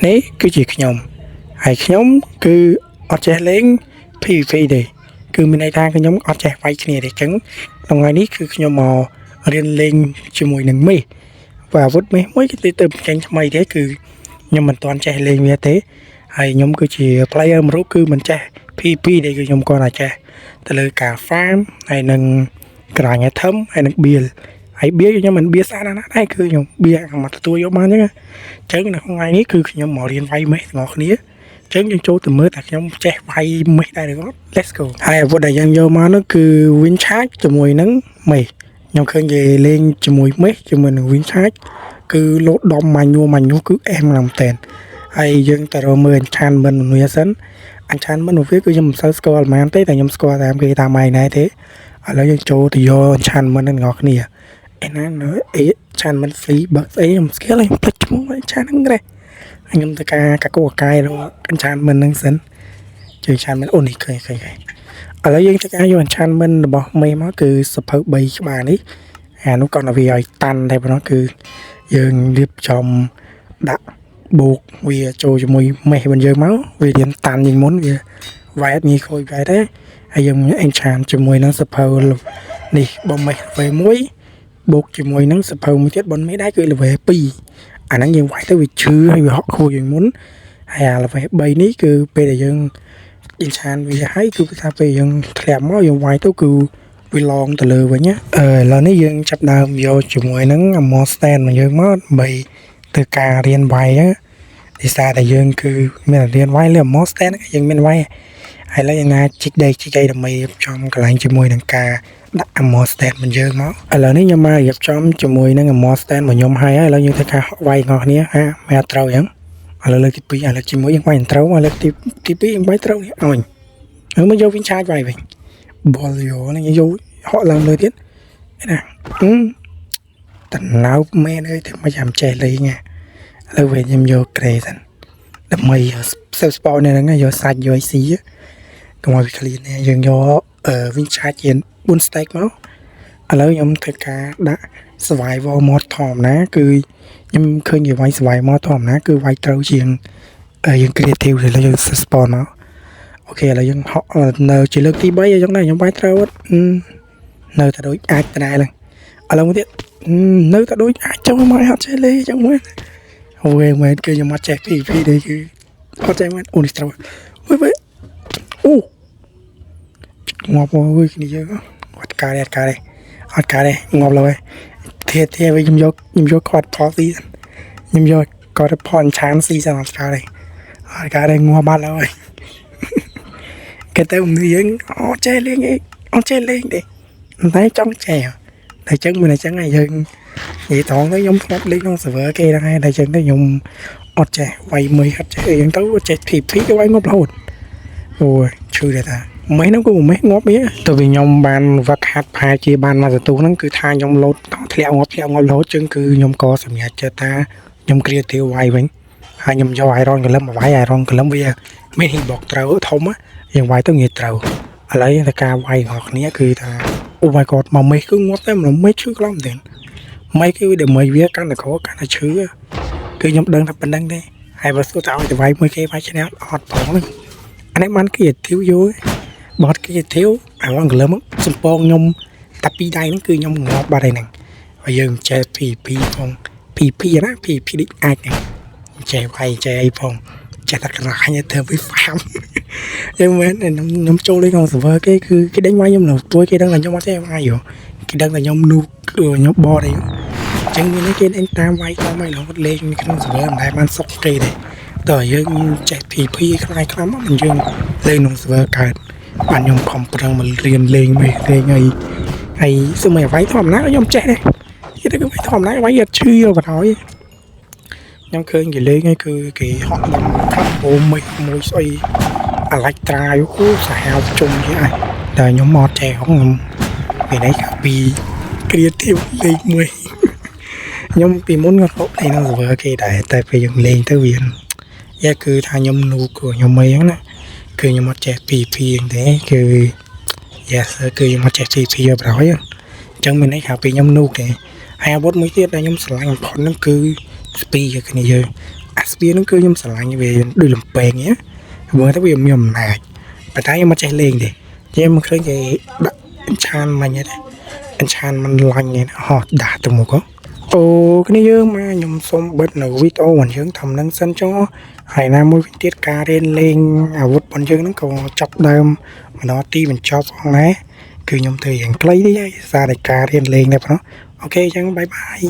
នេះគឺជាខ្ញុំហើយខ្ញុំគឺអត់ចេះលេង PVP ទេគឺមានន័យថាខ្ញុំអត់ចេះវាយគ្នាទេអញ្ចឹងថ្ងៃនេះគឺខ្ញុំមករៀនលេងជាមួយនឹងមេសvàអាវុធមេសមួយគឺទៅចេញថ្មីទេគឺខ្ញុំមិនទាន់ចេះលេងវាទេហើយខ្ញុំគឺជា player មួយរូបគឺមិនចេះ PVP ទេគឺខ្ញុំគាត់តែចេះទៅលើការ farm ហើយនឹងក្រាញ់ item ហើយនឹង build ហើយ build ខ្ញុំមិន build ស្អាតណាស់ដែរគឺខ្ញុំ build មកទទួលយកបានអញ្ចឹងនៅថ្ងៃនេះគឺខ្ញុំមករៀនវាយមេសទាំងអស់គ្នាអញ្ចឹងយើងចូលទៅមើលថាខ្ញុំចេះវាយមេសដែរឬអត់ Let's go ហើយអាវុធដែលយើងយកមកនោះគឺ win charge ជាមួយនឹងមេសខ្ញុំឃើញគេលេងជាមួយមេសជាមួយនឹង win charge គឺលោតដំម៉ាញ់ញួរគឺអែមណាស់មែនហើយយើងទៅរកមើល enchantment មួយសិន enchantment របស់វាគឺខ្ញុំមិនសូវស្គាល់ប៉ុន្មានទេតែខ្ញុំស្គាល់តាមគេតាមឯណែទេឥឡូវយើងចូលទៅយក enchantment នឹងអ្នកគ្នាឯណានៅenchantment free box អីខ្ញុំស្គាល់ខ្ញុំភ្លេចឈ្មោះ enchantment ហ្នឹងខ្ញុំទៅការកាកូកាយរក enchantment ហ្នឹងសិនជួយ enchantment អូនេះឃើញឥឡូវយើងទៅការយក enchantment របស់មេមកគឺសភៅ3ក្បាលនេះអានោះគាត់ឲ្យវាឲ្យតាន់តែប៉ុណ្ណោះគឺយើងរៀបចំដាក់បូកវាចូលជាមួយមេសរបស់យើងមកវារៀនតាន់ជាងមុនវាវ៉ែតងាយខូចវ៉ែតទេហើយយើង enchant ជាមួយនឹងសភៅនេះបំមេស level 1បូកជាមួយនឹងសភៅមួយទៀតបនមេសដែរគឺ level 2អាហ្នឹងយើងវាយទៅវាឈឺហើយវាហក់ខូចជាងមុនហើយអា level 3នេះគឺពេលដែលយើង enchant វាហើយគឺថាពេលយើងធ្លាក់មកយើងវាយទៅគឺវាឡងទៅលើវិញណាឥឡូវនេះយើងចាប់ដើមយកជាមួយនឹង Amor stand របស់យើងមកដើម្បីធ្វើការរៀនវាយដោយសារតែយើងគឺមានរៀនវាយលើ Amor stand យើងមានវាយហើយឡើយណាជីកដីជីកអីដើម្បីរៀបចំកន្លែងជាមួយនឹងការដាក់ Amor stand របស់យើងមកឥឡូវនេះខ្ញុំមករៀបចំជាមួយនឹង Amor stand របស់ខ្ញុំហើយឥឡូវយើងធ្វើការវាយរបស់គ្នាហាមិនអត់ត្រូវអញ្ចឹងឥឡូវលើកទី2ឥឡូវទី1យើងវាយមិនត្រូវឥឡូវទី2យើងវាយត្រូវនេះអញហើយមកយកវិញឆាចវាយវិញបលយកហ្នឹងយកហក់ឡើងលើទៀតណាតណៅមែនអើយតែមិនចាំចេះលេងឥឡូវវិញខ្ញុំយកក្រេសិនដើម្បីសេវស្ប៉នហ្នឹងយកសាច់យកអីស៊ីកុំឲ្យវាឃ្លានទេយើងយកវិញឆាចជា4 stack មកឥឡូវខ្ញុំធ្វើការដាក់ survival mode ធម្មតាគឺខ្ញុំឃើញគេវាយ survival mode ធម្មតាគឺវាយត្រូវជាងយើង creative ឥឡូវយើង spawn មកអូខេឥឡូវយើងហក់នៅជាលើកទី3អញ្ចឹងដែរខ្ញុំវាយត្រូវនៅតែដូចអាចតែដែរហ្នឹងឥឡូវមួយទៀតនៅតែដូចអាចចូលមកអត់ចេះលេងអញ្ចឹងមែនអូយមែនគឺខ្ញុំអត់ចេះ PVP ទេគឺអត់ចេះមែនអូនេះត្រូវវិញអូងាប់មកគ្នាយើងអត់ការទេងាប់ឡើយធាវិញខ្ញុំយកគាត់ផស៊ីខ្ញុំយកគាត់ផនឆានស៊ីសិនអត់ការទេអត់ការទេងាប់បាត់ហើយគេទៅមនុស្សយើងអត់ចេះលេងទេតែចង់ចេះតែចឹងមិនអញ្ចឹងហើយយើងនិយាយត្រង់ទៅខ្ញុំធ្លាប់លេងក្នុង server គេហ្នឹងហើយតែចឹងទៅខ្ញុំអត់ចេះវាយមួយអត់ចេះអីចឹងទៅចេះ PVP ក៏វាយងាប់រហូតអូយឈឺដែរតាមេហ្នឹងគឺមេងាប់វាទៅវិញខ្ញុំបានវឹកហាត់ផាជាបានមកសន្ទុះហ្នឹងគឺថាខ្ញុំលោតធ្លាក់ងាប់រហូតចឹងគឺខ្ញុំក៏សម្រេចចិត្តថាខ្ញុំគ្រាទាវវាយវិញហើយខ្ញុំយក Iron Golem មកវាយ Iron Golem វាមាន hitbox ត្រូវធំយើងវាយទៅងាយត្រូវឥឡូវតែការវាយរបស់គ្នាគឺថាអូ my god មកមេគឺងាប់តែមិនមេឈឺខ្លាំងទេមេគឺដែលមេវាកាន់តែក្រកាន់តែឈឺគឺខ្ញុំដឹងថាប៉ុណ្្នឹងទេហើយបើសួរតើឲ្យទៅវាយមួយគេវាយឈ្នះអត់ផងហ្នឹងអានេះបានគេទាវយកបត់គេទាវអាវងក្លឹមសំពងខ្ញុំតែពីរដៃហ្នឹងគឺខ្ញុំងាប់បាត់ហើយហ្នឹងហើយយើងចេះ PVP ផង PVP ណា PVP ដូចអាចហ្នឹងចេះវាយចេះអីផងចេះតែក្រាញ់ធ្វើវា farm យើងមែនខ្ញុំចូលលេងក្នុង server គេគឺគេដេញវាយខ្ញុំនៅទួយគេដឹងថាខ្ញុំអត់ចេះវាយគេដឹងថាខ្ញុំនូកខ្ញុំបតអីអញ្ចឹងមានគេដេញតាមវាយតាមហើយរហូតលេងក្នុង server មិនដែលបានសុខទេតើយើងចេះ PVP ខ្លាយខ្លាំងមកយើងលេងក្នុង server កើតបានខ្ញុំខំប្រឹងមករៀនលេងមេលេងហើយសុំឲ្យវាយធម្មតាខ្ញុំចេះដែរគេទៅវាយធម្មតាវាយអត់ឈឺបណ្ដោយខ្ញុំឃើញគេលេងហើយគឺគេហក់ដល់ខាត់អូមេមួយស្អីអាឡែកត្រាយអូសាហាវជុំជាអីតែខ្ញុំអត់ចេះខ្ញុំពេលនេះកាពី creative លេងមួយខ្ញុំពីមុនគាត់លេងក្នុង server គេដែរតែពេលយើងលេងទៅវាយ៉ាគឺថាខ្ញុំនូកខ្ញុំអីហ្នឹងណាគឺខ្ញុំអត់ចេះ PVP ទេគឺ yes គឺខ្ញុំអត់ចេះ PVP បណ្ដោយអញ្ចឹងមានន័យថាពេលខ្ញុំនូកទេហើយអាវុធមួយទៀតដែលខ្ញុំស្រឡាញ់បំផុតហ្នឹងគឺ speed គ្នាយើង អាស្ពីហ្នឹងគឺខ្ញុំស្រឡាញ់វាដូចលំពេងហ្នឹងមើលទៅវាមានអំណាចប៉ុន្តែខ្ញុំមិនចេះលេងទេខ្ញុំមិនឃើញគេដាក់អញ្ឆានមិញទេអញ្ឆានមិនឡាញ់ទេហោះដាក់ទៅមុខអូគ្នាយើងមកខ្ញុំសូមបិទនៅវីដេអូរបស់យើងថានឹងសិនចុះហើយណាមួយវិញទៀតការរៀនលេងអាវុធរបស់យើងហ្នឹងក៏ចាប់ដើមម្ដងទីបញ្ចប់ផងដែរគឺខ្ញុំធ្វើយ៉ាងខ្លីទេហើយសារតែការរៀនលេងតែប៉ុណ្ណោះអូខេអញ្ចឹងបាយបាយ